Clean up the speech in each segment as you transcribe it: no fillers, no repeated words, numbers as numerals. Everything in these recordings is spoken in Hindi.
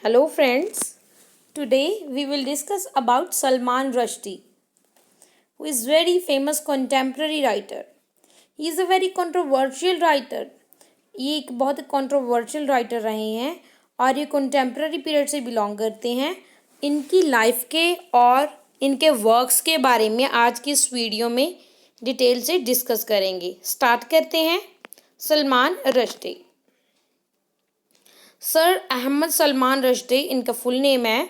Hello friends, today we will discuss about Salman Rushdie, who is very famous contemporary writer. He is a very controversial writer. ये एक बहुत कंट्रोवर्शियल राइटर रहे हैं और ये कंटेम्प्रेरी पीरियड से बिलोंग करते हैं। इनकी लाइफ के और इनके वर्क्स के बारे में आज की इस वीडियो में डिटेल से डिस्कस करेंगे। स्टार्ट करते हैं। सलमान रश्दी। सर अहमद सलमान रश्दी इनका फुल नेम है।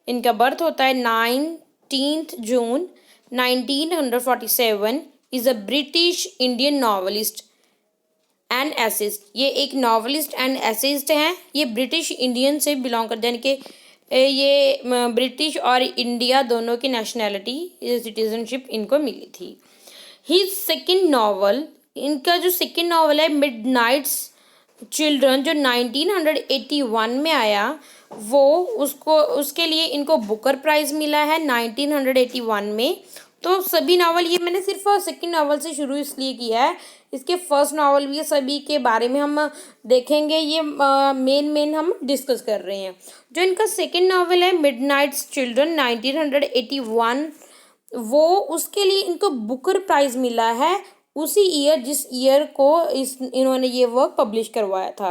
इनका बर्थ होता है 19 जून 1947। Is a British Indian novelist and essayist. ये एक नॉवलिस्ट एंड एसेइस्ट हैं। ये ब्रिटिश इंडियन से बिलोंग करते हैं, यानी कि ये ब्रिटिश और इंडिया दोनों की नेशनैलिटी सिटीजनशिप इनको मिली थी। ही सेकेंड नावल, इनका जो सेकेंड नावल है मिडनाइट्स चिल्ड्रन, जो 1981 में आया, वो उसके लिए इनको बुकर प्राइज़ मिला है 1981 में। तो सभी नावल, ये मैंने सिर्फ सेकंड नावल से शुरू इसलिए किया है, इसके फर्स्ट नावल भी सभी के बारे में हम देखेंगे। ये मेन हम डिस्कस कर रहे हैं। जो इनका सेकंड नावल है मिडनाइट्स चिल्ड्रन 1981, वो उसके लिए इनको बुकर प्राइज़ मिला है उसी ईयर जिस ईयर को इन्होंने ये वर्क पब्लिश करवाया था।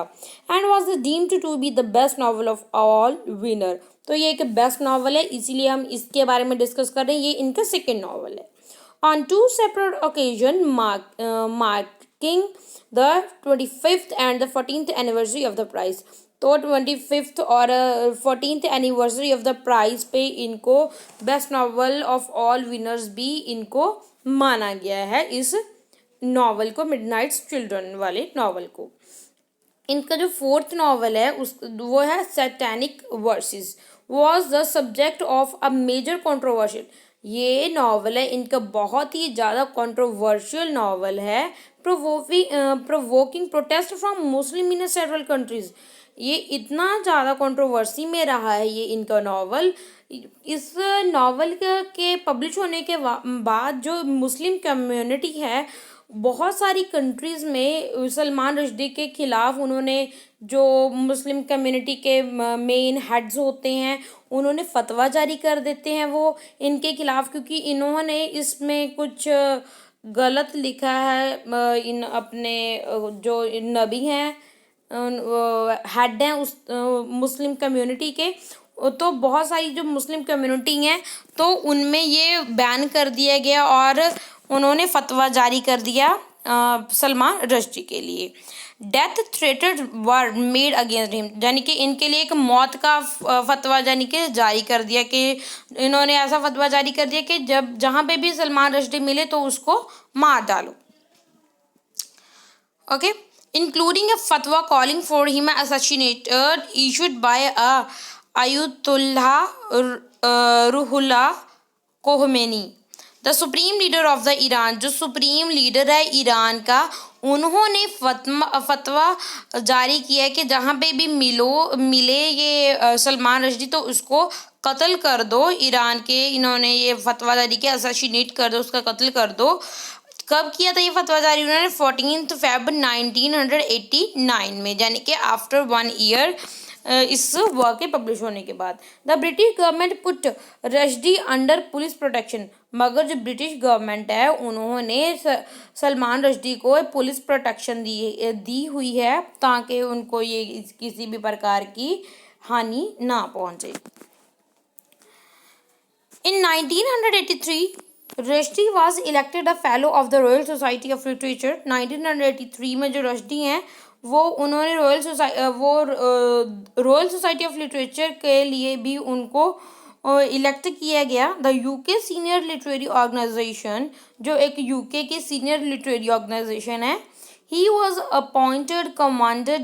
And was deemed to be the best novel of all winner. तो ये एक बेस्ट नावल है, इसीलिए हम इसके बारे में डिस्कस कर रहे हैं। ये इनका सेकेंड नावल है। On two separate occasion marking the 25th and the 14th anniversary of the prize. तो 25th और 14th anniversary of the prize पे इनको best novel of all winners भी इनको माना गया है, इस नॉवल को, मिडनाइट्स चिल्ड्रन वाले नॉवल को। इनका जो फोर्थ नॉवल है वो है satanic verses, was the subject of a major controversial. ये नॉवल है इनका बहुत ही ज़्यादा कंट्रोवर्शियल नॉवल है। Provoking protest from Muslim in several countries. ये इतना ज़्यादा कंट्रोवर्सी में रहा है ये इनका नॉवल। इस नॉवल के पब्लिश होने के बाद जो मुस्लिम कम्युनिटी है, बहुत सारी कंट्रीज़ में सलमान रश्दी के ख़िलाफ़ उन्होंने, जो मुस्लिम कम्युनिटी के मेन हेड्स होते हैं, उन्होंने फतवा जारी कर देते हैं वो इनके ख़िलाफ़, क्योंकि इन्होंने इसमें कुछ गलत लिखा है। इन अपने जो नबी हैं, हेड हैं उस मुस्लिम कम्युनिटी के, तो बहुत सारी जो मुस्लिम कम्युनिटी हैं तो उनमें ये बैन कर दिया गया और उन्होंने फतवा जारी कर दिया सलमान रश्दी के लिए। Death threatened were made against him, यानी कि इनके लिए एक मौत का फतवा यानी कि जारी कर दिया, कि इन्होंने ऐसा फतवा जारी कर दिया कि जहाँ पे भी सलमान रश्दी मिले तो उसको मार डालो। Okay, including a fatwa calling for him assassinated issued by Ayatollah Ruhollah Khomeini, the supreme leader of the Iran. जो सुप्रीम लीडर है ईरान का, उन्होंने फतवा जारी किया है कि जहाँ पे भी मिले ये सलमान रश्दी तो उसको कत्ल कर दो। ईरान के इन्होंने ये फतवा जारी किया, असैसिनेट कर दो, उसका कत्ल कर दो। कब किया था ये फतवा जारी उन्होंने? 14 फरवरी 1989 में, यानी कि आफ्टर 1 ईयर इस वर्क के पब्लिश होने के बाद। The British government put Rushdie under police protection, मगर जो ब्रिटिश गवर्नमेंट है उन्होंने सलमान रश्दी को पुलिस प्रोटेक्शन दी हुई है ताकि उनको ये किसी भी प्रकार की हानि ना पहुंचे। इन 1983 Rushdie was elected a fellow of the royal society of literature. 1983 में जो रश्दी हैं वो उन्होंने रॉयल सोसाइटी ऑफ लिटरेचर के लिए भी उनको इलेक्ट किया गया। The UK senior literary organisation, जो एक यूके की सीनियर लिटरेरी ऑर्गेनाइजेशन है, ही वॉज अपॉइंटेड कमांडर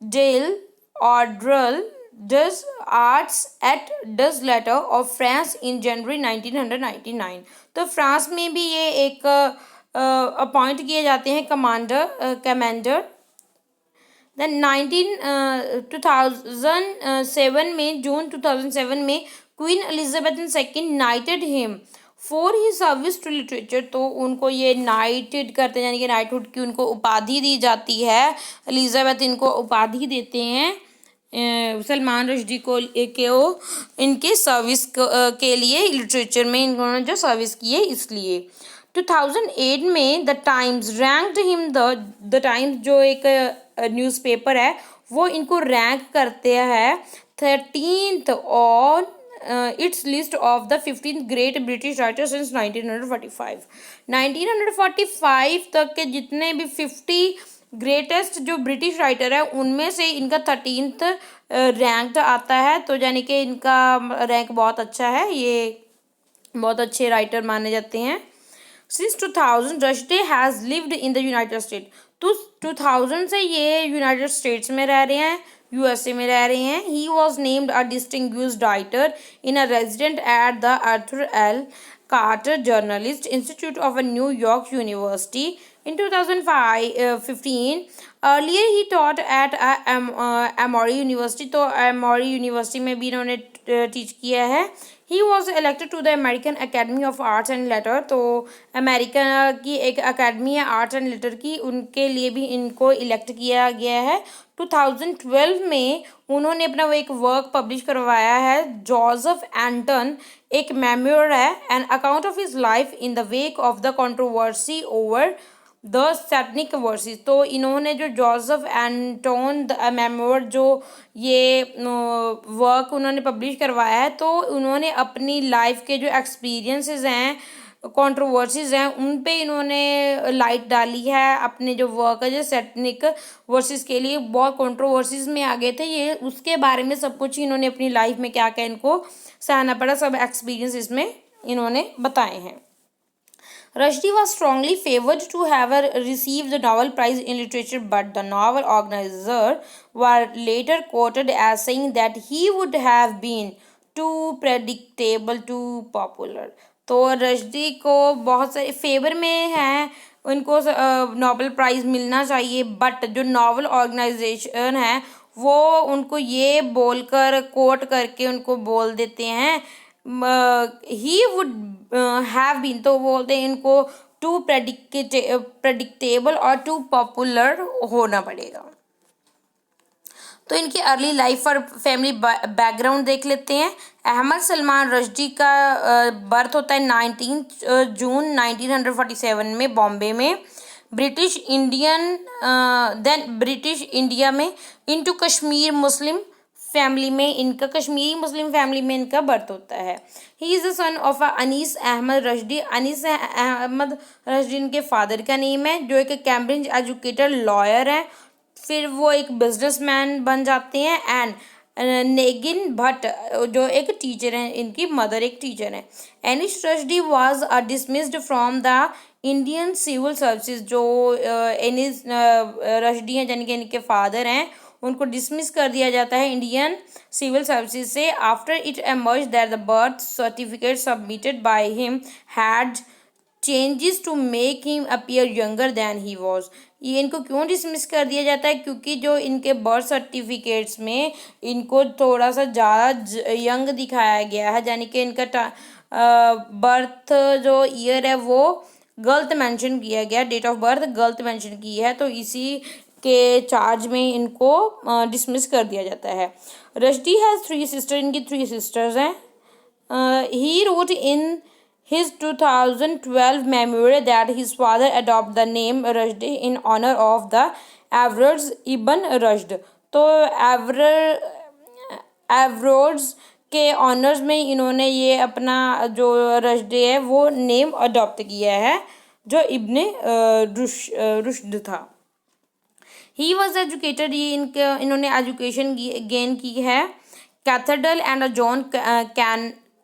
डेल ऑर्ड्रल डज आर्ट्स एट डज लेटर ऑफ फ्रांस इन जनवरी 1999। तो फ्रांस में भी ये एक अपॉइंट किए जाते हैं कमांडर। देन 2007 में, जून 2007 में Queen Elizabeth II knighted him for he service to literature. तो उनको ये नाइटेड करते हैं, यानी कि नाइटहुड की उनको उपाधि दी जाती है। एलिजाबेथ इनको उपाधि देते हैं सलमान रश्दी को इनके सर्विस के लिए लिटरेचर में इन्होंने जो सर्विस की है इसलिए। 2008 में the times ranked him the times जो एक न्यूज़पेपर है वो इनको रैंक करते हैं 13th on it's list of the 15 great British writer since 1945। 1945 तक के जितने भी 50 ग्रेटेस्ट जो ब्रिटिश राइटर है उनमें से इनका 13th रैंक आता है, तो यानी कि इनका रैंक बहुत अच्छा है, ये बहुत अच्छे राइटर माने जाते हैं। Since 2000 Rushdie has lived in the United state, तो 2000 से ये यूनाइटेड स्टेट्स में रह रहे हैं, यूएसए में रह रहे हैं। He was named a distinguished writer in a resident at the Arthur L Carter journalist institute of New York university in 2015. Earlier he taught at Emory University, तो Emory University में भी इन्होंने टीच किया है। He was elected to the American Academy of Arts and Letters, तो अमेरिका की एक अकेडमी है आर्ट्स एंड लेटर की, उनके लिए भी इनको इलेक्ट किया गया है। 2012 में उन्होंने अपना वो एक वर्क पब्लिश करवाया है, जोसेफ एंटन, एक मेमोर है, an account of his life in the wake of the controversy over the Satanic versus. तो इन्होंने जो जोसेफ एंटोन द मेमोर जो ये वर्क उन्होंने पब्लिश करवाया है, तो उन्होंने अपनी लाइफ के जो एक्सपीरियंसेस हैं, कंट्रोवर्सीज हैं, उन पे इन्होंने लाइट डाली है। अपने जो वर्क है जो सैटनिक वर्सेस के लिए बहुत कंट्रोवर्सीज में आ गए थे, ये उसके बारे में सब कुछ इन्होंने अपनी लाइफ में क्या क्या इनको सहना पड़ा, सब एक्सपीरियंस इसमें इन्होंने बताए हैं। Rushdie was strongly favored to have received the Nobel Prize in Literature, but the novel organizer were later quoted as saying that he would have been too predictable, too popular. तो रश्दी को बहुत सारे फेवर में हैं, उनको नोबेल प्राइज़ मिलना चाहिए, बट जो नॉवल ऑर्गेनाइजेशन है वो उनको ये बोलकर कोट करके उनको बोल देते हैं ही वुड हैव बीन, तो बोलते हैं इनको टू प्रेडिक्टेबल और टू पॉपुलर होना पड़ेगा। तो इनकी अर्ली लाइफ और फैमिली बैकग्राउंड देख लेते हैं। अहमद सलमान रश्दी का बर्थ होता है 19 जून 1947 में बॉम्बे में, ब्रिटिश इंडिया में इनटू कश्मीर मुस्लिम फैमिली में, इनका कश्मीरी मुस्लिम फैमिली में इनका बर्थ होता है। He is the son of Anis Ahmed Rushdie. Anis Ahmed Rushdie इनके फादर का नेम है, जो एक कैम्ब्रिज एजुकेटेड लॉयर हैं, फिर वो एक बिजनेसमैन बन जाते हैं। एंड नेगिन भट्ट जो एक टीचर हैं, इनकी मदर एक टीचर हैं। Anis Rushdie was dismissed from the Indian civil services, जो एनिस रश्दी हैं यानी कि इनके फादर हैं, उनको डिसमिस कर दिया जाता है इंडियन सिविल सर्विसेज से। After it emerge that the birth certificate submitted by him had changes to make him appear younger than he was. ये इनको क्यों डिसमिस कर दिया जाता है? क्योंकि जो इनके बर्थ सर्टिफिकेट्स में इनको थोड़ा सा ज़्यादा यंग दिखाया गया है, यानी कि इनका बर्थ जो ईयर है वो गलत मेंशन किया गया, डेट ऑफ बर्थ गलत मेंशन की है, तो इसी के चार्ज में इनको डिसमिस कर दिया जाता है। रश्दी हैज़ 3 सिस्टर, इनकी 3 सिस्टर्स हैं। He wrote in his 2012 memoir that his father adopted the name Rushdie in honor of the Averroes ibn Rushd। तो एवरोड्स के ऑनर्स में इन्होंने ये अपना जो रश्दी है वो नेम अडॉप्ट किया है, जो इब्ने रुश्द था। ही वॉज एजुकेटेड, ये इन्होंने एजुकेशन गेन की है Cathedral and John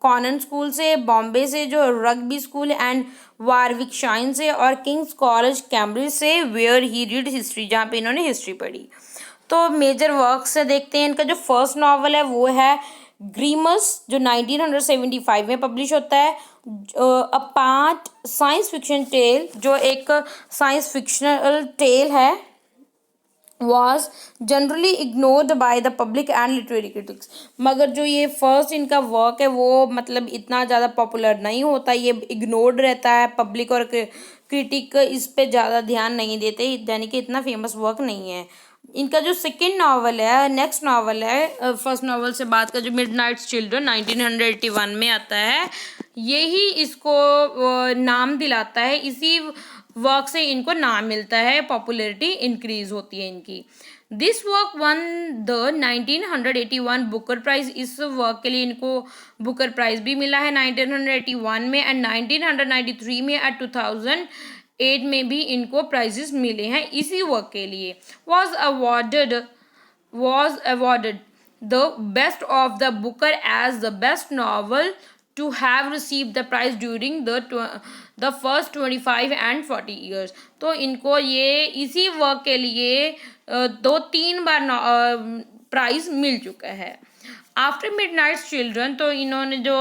Connon School से, बॉम्बे से जो रग्बी स्कूल एंड वारविकशाइन से, और किंग्स कॉलेज कैम्ब्रिज से, वेयर ही रीड हिस्ट्री, जहाँ पे इन्होंने हिस्ट्री पढ़ी। तो मेजर वर्क से देखते हैं, इनका जो फर्स्ट नावल है वो है ग्रीमस, जो 1975 में पब्लिश होता है। A part science fiction tale, जो एक साइंस फिक्शनल टेल है, was generally ignored by the public and literary critics। मगर जो ये फर्स्ट इनका वर्क है वो मतलब इतना ज़्यादा पॉपुलर नहीं होता, ये इग्नोर्ड रहता है, पब्लिक और क्रिटिक इस पे ज़्यादा ध्यान नहीं देते, यानी कि इतना फेमस वर्क नहीं है। इनका जो सेकंड नावल है, नेक्स्ट नावल है फर्स्ट नावल से बाद का, जो मिडनाइट्स चिल्ड्रन 1981 में आता है, यही इसको नाम दिलाता है। इसी वर्क से इनको नाम मिलता है, पॉपुलैरिटी इंक्रीज होती है इनकी। This work won the 1981 Booker prize. इस वर्क के लिए इनको बुकर प्राइज भी मिला है 1981 में, एंड 1993 में एंड 2008 में भी इनको प्राइजेस मिले हैं इसी वर्क के लिए। was awarded the best of the Booker as the best novel to have received the prize during the first 25 and 40 years। तो इनको ये इसी वर्क के लिए 2-3 बार प्राइज मिल चुका है। आफ्टर मिडनाइट्स चिल्ड्रन, तो इन्होंने जो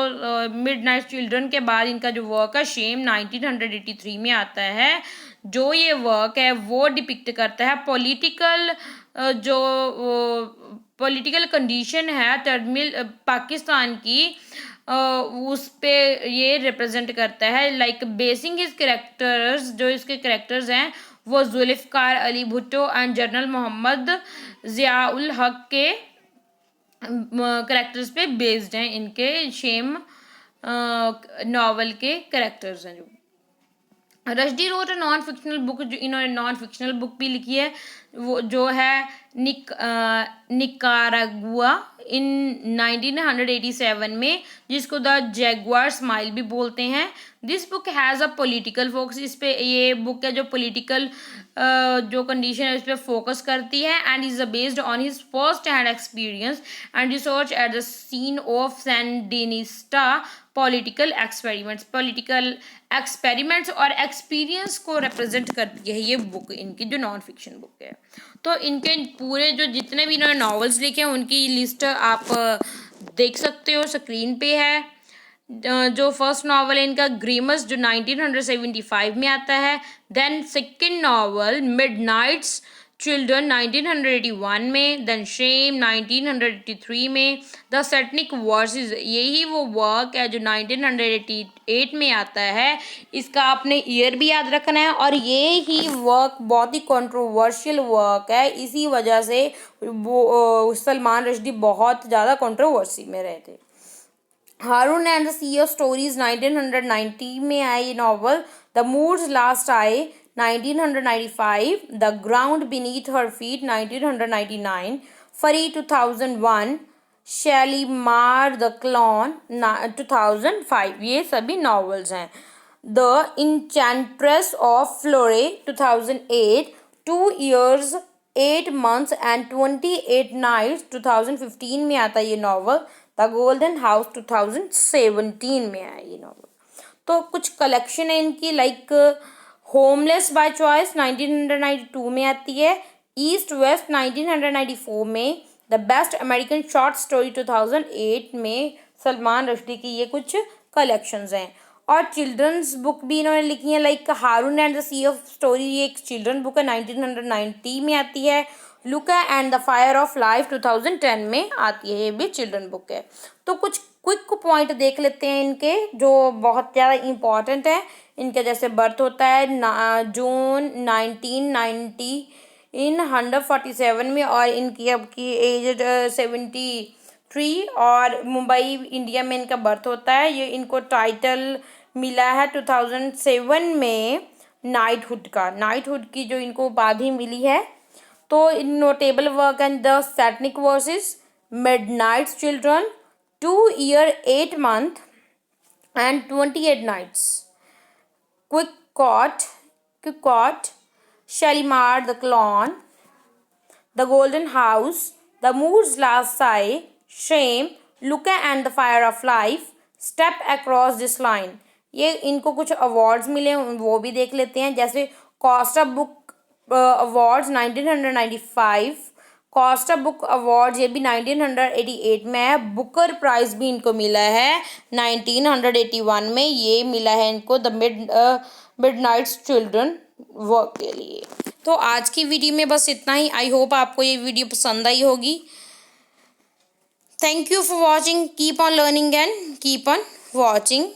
मिडनाइट्स चिल्ड्रन के बाद इनका जो वर्क है शेम 1983 में आता है। जो ये वर्क है वो डिपिक्ट करता है पॉलिटिकल जो पॉलिटिकल कंडीशन है टर्मिल पाकिस्तान की, उस पे ये रिप्रेजेंट करता है। लाइक बेसिंग हिज कैरेक्टर्स, जो इसके कैरेक्टर्स हैं वो जुल्फ़िकार अली भुट्टो एंड जनरल मोहम्मद ज़ियाउल हक के करेक्टर्स पे बेस्ड हैं। इनके शेम नॉवल के करेक्टर्स हैं। जो Rushdie wrote non fictional book, जो इन्होंने नॉन फिक्शनल बुक भी लिखी है, वो जो है निकारागुआ इन 1987 में, जिसको द जैगुआर स्माइल भी बोलते हैं। This book has a political focus. इस पे ये बुक है जो पॉलिटिकल जो कंडीशन है उस पर फोकस करती है, and is based on his first hand experience and research at the scene of Sandinista political experiments और एक्सपीरियंस को रिप्रेजेंट करती है ये बुक, इनकी जो नॉन फिक्शन बुक है। तो इनके पूरे जो जितने भी इन्होंने नॉवेल्स लिखे हैं उनकी लिस्ट आप देख सकते हो, स्क्रीन पे है। जो फर्स्ट नावल है इनका ग्रीमस, जो 1975 में आता है। Then second novel Midnight's Children 1981 में। देन शेम 1983 में। द सैटनिक वर्सेस, यही वो वर्क है जो 1988 में आता है। इसका आपने ईयर भी याद रखना है, और ये ही वर्क बहुत ही कंट्रोवर्शियल वर्क है। इसी वजह से वो सलमान रश्दी बहुत ज़्यादा कंट्रोवर्सी में रहे थे। Haroun and the sea of stories 1990 में आई ये नॉवल। द मूड्स लास्ट आए 1995, the ground beneath her feet 1999, फरी 2001, शैलीमार द क्लॉन 2005, ये सभी नॉवेल्स हैं। The enchantress of Florence 2008, 2 years 8 months and 28 nights 2015 में आता है ये नॉवल। द गोल्डन हाउस 2017 में आया ये नॉवल। तो कुछ कलेक्शन है इनकी, लाइक होमलेस बाय चॉइस 1992 में आती है। ईस्ट वेस्ट 1994 में। The best American short story 2008 में सलमान रश्दी की ये कुछ कलेक्शंस हैं। और चिल्ड्रंस बुक भी इन्होंने लिखी है, like Haroun and the sea of story, ये एक चिल्ड्रन बुक है 1990 में आती है। Luka and the fire of life 2010 में आती है, ये भी चिल्ड्रन बुक है। तो कुछ क्विक पॉइंट देख लेते हैं इनके जो बहुत ज़्यादा इम्पॉर्टेंट है। इनके जैसे बर्थ होता है जून 1990 इन 147 में, और इनकी अब की एज 73, और मुंबई इंडिया में इनका बर्थ होता है। ये इनको टाइटल मिला है 2007 में नाइटहुड का। नाइटहुड की जो इनको उपाधि मिली है। तो इन notable work and the Satanic Verses, Midnight's Children, 2 years 8 months and 28 nights, Quick Caught, Shalimar the Clown, The Golden House, The Moon's Last Sigh, Shame, Luca and the Fire of Life, Step Across This Line। ये इनको कुछ अवार्ड्स मिले वो भी देख लेते हैं। जैसे cost of book awards 1995, cost of book award ये भी 1988 में है। बुकर प्राइज भी इनको मिला है 1981 में। ये मिला है इनको द मिडनाइट्स चिल्ड्रन वर्क के लिए। तो आज की वीडियो में बस इतना ही। आई होप आपको ये वीडियो पसंद आई होगी। Thank you for watching. Keep on learning and keep on watching.